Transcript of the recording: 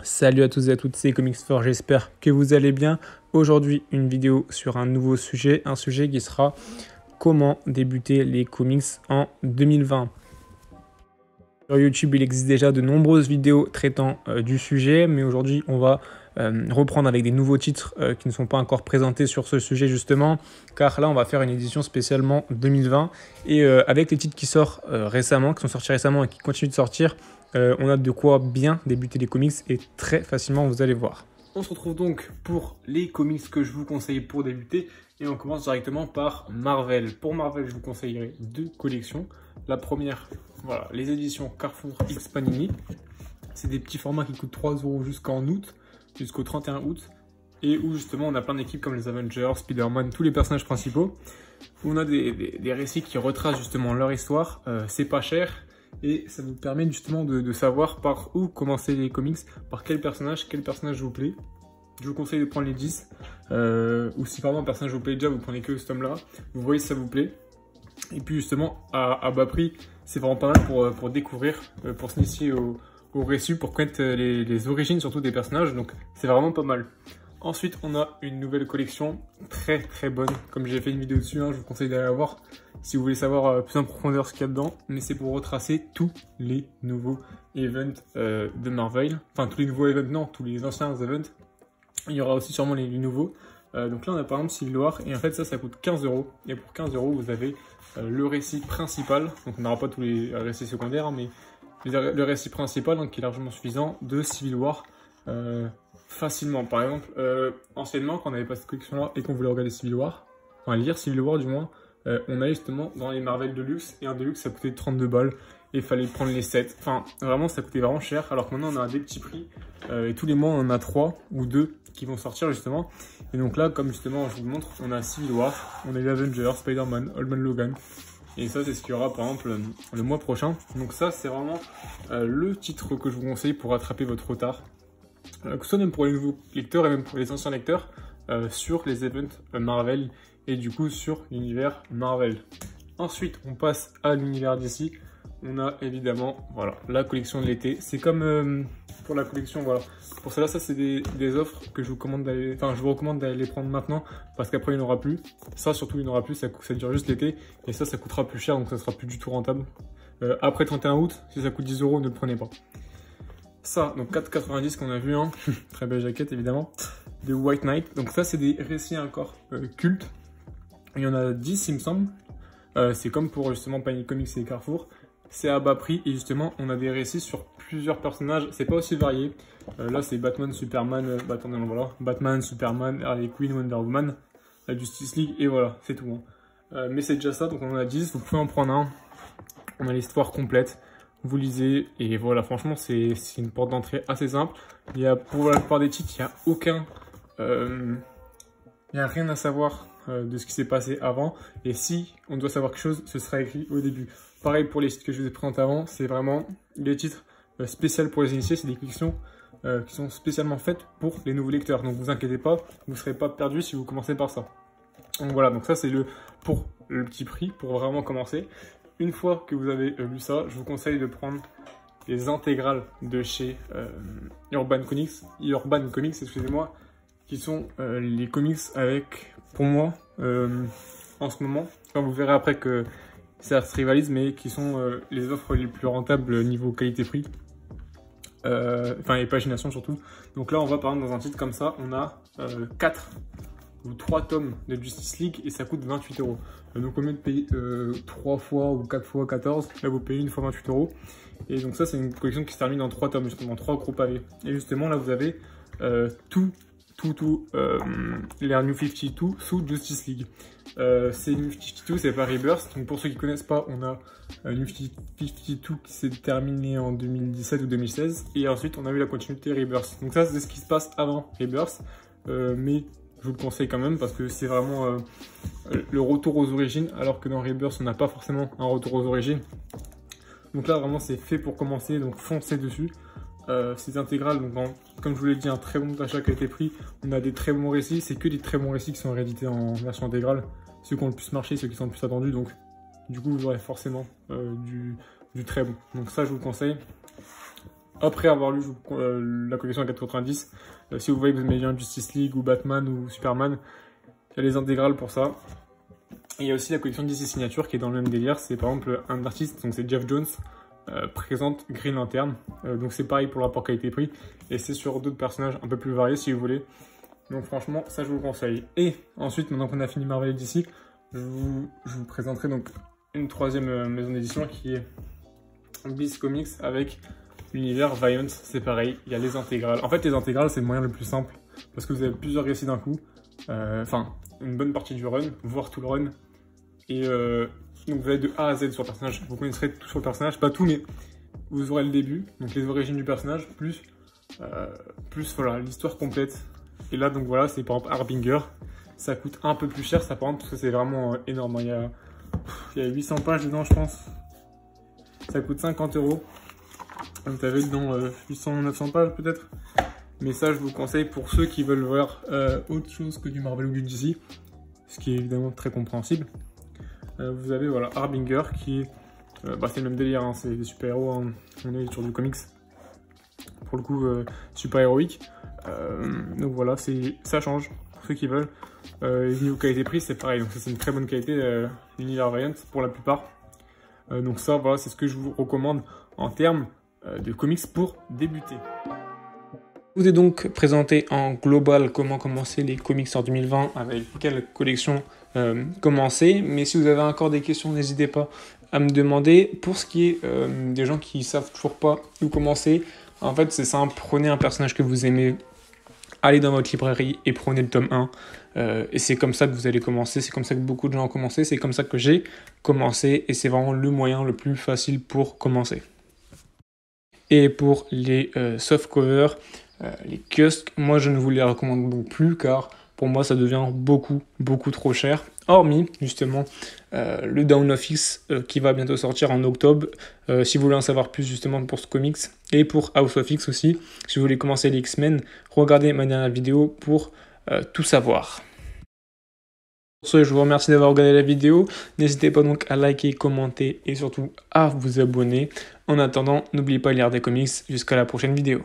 Salut à tous et à toutes, c'est Comics4, j'espère que vous allez bien. Aujourd'hui, une vidéo sur un nouveau sujet, un sujet qui sera comment débuter les comics en 2020. Sur YouTube, il existe déjà de nombreuses vidéos traitant du sujet, mais aujourd'hui, on va reprendre avec des nouveaux titres qui ne sont pas encore présentés sur ce sujet justement, car là, on va faire une édition spécialement 2020, et avec les titres qui sortent récemment, qui sont sortis récemment et qui continuent de sortir, on a de quoi bien débuter les comics et très facilement, vous allez voir. On se retrouve donc pour les comics que je vous conseille pour débuter et on commence directement par Marvel. Pour Marvel, je vous conseillerai deux collections. La première, voilà, les éditions Carrefour X Panini. C'est des petits formats qui coûtent 3 € jusqu'en août, jusqu'au 31 août. Et où justement on a plein d'équipes comme les Avengers, Spider-Man, tous les personnages principaux. Où on a des récits qui retracent justement leur histoire. C'est pas cher. Et ça vous permet justement de savoir par où commencer les comics, par quel personnage vous plaît. Je vous conseille de prendre les 10, ou si vraiment un personnage vous plaît déjà, vous prenez que ce tome-là, vous voyez si ça vous plaît. Et puis justement, à bas prix, c'est vraiment pas mal pour découvrir, pour s'initier au récit, pour connaître les origines surtout des personnages, donc c'est vraiment pas mal. Ensuite, on a une nouvelle collection très très bonne. Comme j'ai fait une vidéo dessus, hein, je vous conseille d'aller la voir si vous voulez savoir plus en profondeur ce qu'il y a dedans. Mais c'est pour retracer tous les nouveaux events de Marvel. Enfin, tous les nouveaux events, non, tous les anciens events. Il y aura aussi sûrement les nouveaux. Donc là, on a par exemple Civil War. Et en fait, ça coûte 15 €. Et pour 15 €, vous avez le récit principal. Donc on n'aura pas tous les récits secondaires, mais le récit principal, donc, qui est largement suffisant, de Civil War. Facilement. Par exemple, anciennement, quand on n'avait pas cette collection-là et qu'on voulait regarder Civil War, enfin lire Civil War du moins, on allait justement dans les Marvel Deluxe, et un Deluxe ça coûtait 32 balles, et il fallait prendre les 7. Enfin, vraiment, ça coûtait vraiment cher, alors que maintenant on a des petits prix, et tous les mois on en a 3 ou 2 qui vont sortir justement. Et donc là, comme justement je vous le montre, on a Civil War, on a les Avengers, Spider-Man, Old Man Logan. Et ça, c'est ce qu'il y aura par exemple le mois prochain. Donc ça, c'est vraiment le titre que je vous conseille pour rattraper votre retard. Que ce soit même pour les nouveaux lecteurs et même pour les anciens lecteurs sur les events Marvel et du coup sur l'univers Marvel. Ensuite, on passe à l'univers DC. On a évidemment voilà, la collection de l'été. C'est comme pour la collection, voilà. Pour cela, ça c'est des offres que je vous recommande d'aller, enfin je vous recommande d'aller les prendre maintenant parce qu'après il n'y en aura plus. Ça surtout il n'y en aura plus, ça dure juste l'été et ça coûtera plus cher donc ça sera plus du tout rentable. Après 31 août, si ça coûte 10 €, ne le prenez pas. Ça, donc 4,90 qu'on a vu, hein. Très belle jaquette évidemment, de White Knight. Donc ça, c'est des récits encore cultes. Il y en a 10, il me semble. C'est comme pour justement Panini Comics et Carrefour. C'est à bas prix et justement, on a des récits sur plusieurs personnages. C'est pas aussi varié. Là, c'est Batman, Superman, voilà. Batman, Superman, Harley Quinn, Wonder Woman, la Justice League et voilà, c'est tout. Hein. Mais c'est déjà ça, donc on en a 10. Vous pouvez en prendre un. On a l'histoire complète. Vous lisez et voilà, franchement c'est une porte d'entrée assez simple. Il y a, pour la plupart des titres, il n'y a aucun, il n'y a rien à savoir de ce qui s'est passé avant. Et si on doit savoir quelque chose, ce sera écrit au début. Pareil pour les titres que je vous ai présentés avant, c'est vraiment des titres spéciaux pour les initiés. C'est des collections qui sont spécialement faites pour les nouveaux lecteurs. Donc vous inquiétez pas, vous ne serez pas perdu si vous commencez par ça. Donc voilà, donc ça c'est pour le petit prix, pour vraiment commencer. Une fois que vous avez lu ça, je vous conseille de prendre les intégrales de chez Urban Comics, excusez-moi, qui sont les comics avec, pour moi, en ce moment, enfin, vous verrez après que ça se rivalise, mais qui sont les offres les plus rentables niveau qualité-prix, enfin et pagination surtout. Donc là, on va par exemple dans un titre comme ça, on a 4 ou 3 tomes de Justice League et ça coûte 28 €. Donc au lieu de payer 3 fois ou 4 fois 14, là vous payez une fois 28 €. Et donc ça c'est une collection qui se termine en 3 tomes, justement 3 gros pavés. Et justement là vous avez les New 52 sous Justice League. C'est New 52, c'est pas Rebirth. Donc pour ceux qui connaissent pas, on a New 52 qui s'est terminé en 2017 ou 2016. Et ensuite on a eu la continuité Rebirth. Donc ça c'est ce qui se passe avant Rebirth. Mais je vous le conseille quand même parce que c'est vraiment le retour aux origines, alors que dans Rebirth, on n'a pas forcément un retour aux origines. Donc là, vraiment, c'est fait pour commencer, donc foncez dessus. C'est intégral, donc comme je vous l'ai dit, un très bon achat qualité-prix. On a des très bons récits, c'est que des très bons récits qui sont réédités en version intégrale. Ceux qui ont le plus marché, ceux qui sont le plus attendus, donc du coup, vous aurez forcément du très bon. Donc ça, je vous le conseille. après avoir lu la collection à 4,90. Si vous voyez que vous aimez bien Justice League ou Batman ou Superman, il y a les intégrales pour ça. Et il y a aussi la collection DC Signature qui est dans le même délire. C'est par exemple un artiste, donc c'est Jeff Jones, présente Green Lantern. Donc c'est pareil pour le rapport qualité-prix. Et c'est sur d'autres personnages un peu plus variés si vous voulez. Donc franchement, ça je vous le conseille. Et ensuite, maintenant qu'on a fini Marvel et DC, je vous présenterai donc une troisième maison d'édition qui est Beast Comics avec l'univers Valiant. C'est pareil, il y a les intégrales. En fait, les intégrales, c'est le moyen le plus simple parce que vous avez plusieurs récits d'un coup. Enfin, une bonne partie du run, voire tout le run. Et donc vous avez de A à Z sur le personnage. Vous connaîtrez tout sur le personnage, pas tout, mais vous aurez le début, donc les origines du personnage, plus voilà, l'histoire complète. Et là, donc voilà, c'est par exemple Harbinger. Ça coûte un peu plus cher, ça par exemple, parce que c'est vraiment énorme. Il y a 800 pages dedans, je pense. Ça coûte 50 €. Donc vous avez dedans 800-900 pages peut-être. Mais ça, je vous conseille pour ceux qui veulent voir autre chose que du Marvel ou du DC. Ce qui est évidemment très compréhensible. Vous avez voilà, Harbinger qui est... c'est le même délire, hein, c'est des super-héros. Hein. On est sur du comics. Pour le coup, super-héroïque. Donc voilà, ça change pour ceux qui veulent. Niveau qualité-prix, c'est pareil. Donc ça, c'est une très bonne qualité, l'univers Valiant pour la plupart. Donc ça, voilà, c'est ce que je vous recommande en termes de comics pour débuter. Je vous ai donc présenté en global comment commencer les comics en 2020, avec quelle collection commencer. Mais si vous avez encore des questions, n'hésitez pas à me demander. Pour ce qui est des gens qui savent toujours pas où commencer, en fait c'est simple, prenez un personnage que vous aimez, allez dans votre librairie et prenez le tome 1. Et c'est comme ça que vous allez commencer, c'est comme ça que beaucoup de gens ont commencé, c'est comme ça que j'ai commencé et c'est vraiment le moyen le plus facile pour commencer. Et pour les softcovers, les kiosques, moi je ne vous les recommande donc plus car pour moi ça devient beaucoup trop cher. Hormis justement le Down of X qui va bientôt sortir en octobre. Si vous voulez en savoir plus justement pour ce comics et pour House of X aussi, si vous voulez commencer les X-Men, regardez ma dernière vidéo pour tout savoir. Pour ce, je vous remercie d'avoir regardé la vidéo. N'hésitez pas donc à liker, commenter et surtout à vous abonner. En attendant, n'oubliez pas de lire des comics. Jusqu'à la prochaine vidéo.